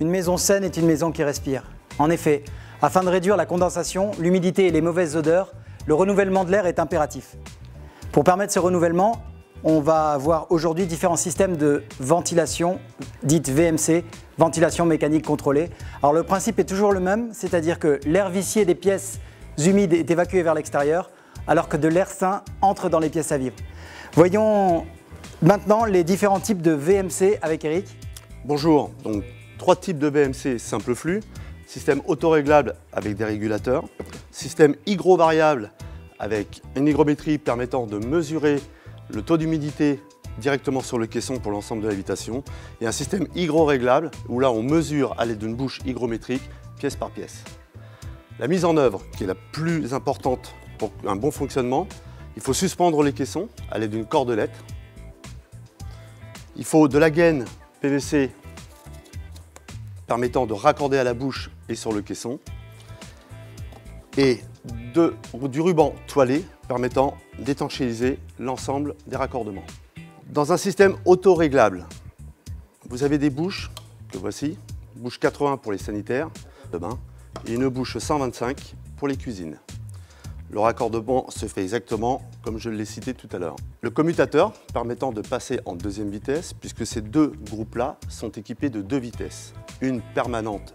Une maison saine est une maison qui respire. En effet, afin de réduire la condensation, l'humidité et les mauvaises odeurs, le renouvellement de l'air est impératif. Pour permettre ce renouvellement, on va avoir aujourd'hui différents systèmes de ventilation, dite VMC, ventilation mécanique contrôlée. Alors le principe est toujours le même, c'est-à-dire que l'air vicié des pièces humides est évacué vers l'extérieur, alors que de l'air sain entre dans les pièces à vivre. Voyons maintenant les différents types de VMC avec Eric. Bonjour, donc 3 types de VMC simple flux, système autoréglable avec des régulateurs, système hygrovariable avec une hygrométrie permettant de mesurer le taux d'humidité directement sur le caisson pour l'ensemble de l'habitation, et un système hygro-réglable où là on mesure à l'aide d'une bouche hygrométrique pièce par pièce. La mise en œuvre qui est la plus importante pour un bon fonctionnement, il faut suspendre les caissons à l'aide d'une cordelette. Il faut de la gaine PVC permettant de raccorder à la bouche et sur le caisson, et du ruban toilé permettant d'étanchéiser l'ensemble des raccordements. Dans un système auto-réglable, vous avez des bouches que voici, bouche 80 pour les sanitaires de bain et une bouche 125 pour les cuisines. Le raccordement se fait exactement comme je l'ai cité tout à l'heure. Le commutateur permettant de passer en deuxième vitesse, puisque ces deux groupes-là sont équipés de 2 vitesses. Une permanente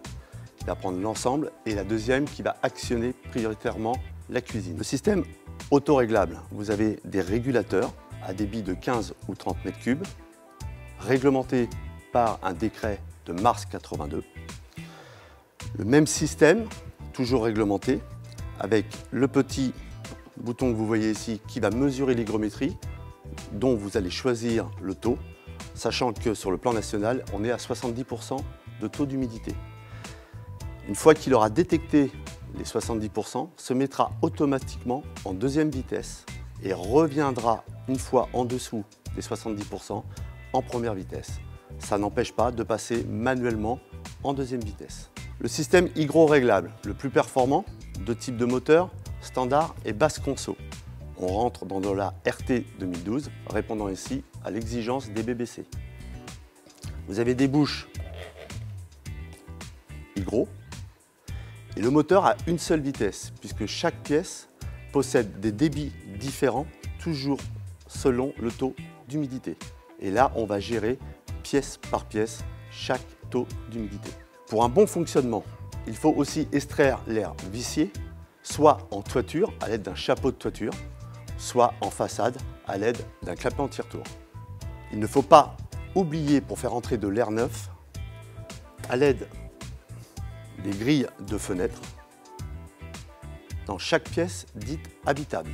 qui va prendre l'ensemble et la deuxième qui va actionner prioritairement la cuisine. Le système autoréglable, vous avez des régulateurs à débit de 15 ou 30 mètres cubes, réglementés par un décret de mars 82. Le même système, toujours réglementé, avec le petit bouton que vous voyez ici qui va mesurer l'hygrométrie, dont vous allez choisir le taux, sachant que sur le plan national, on est à 70% de taux d'humidité. Une fois qu'il aura détecté les 70%, se mettra automatiquement en deuxième vitesse et reviendra une fois en dessous des 70% en première vitesse. Ça n'empêche pas de passer manuellement en deuxième vitesse. Le système hygro-réglable, le plus performant, 2 types de moteurs, standard et basse conso. On rentre dans de la RT 2012, répondant ici à l'exigence des BBC. Vous avez des bouches hygro et le moteur a une seule vitesse, puisque chaque pièce possède des débits différents, toujours selon le taux d'humidité. Et là, on va gérer pièce par pièce chaque taux d'humidité. Pour un bon fonctionnement, il faut aussi extraire l'air vicié, soit en toiture à l'aide d'un chapeau de toiture, soit en façade à l'aide d'un clapet anti-retour. Il ne faut pas oublier, pour faire entrer de l'air neuf, à l'aide des grilles de fenêtres dans chaque pièce dite habitable.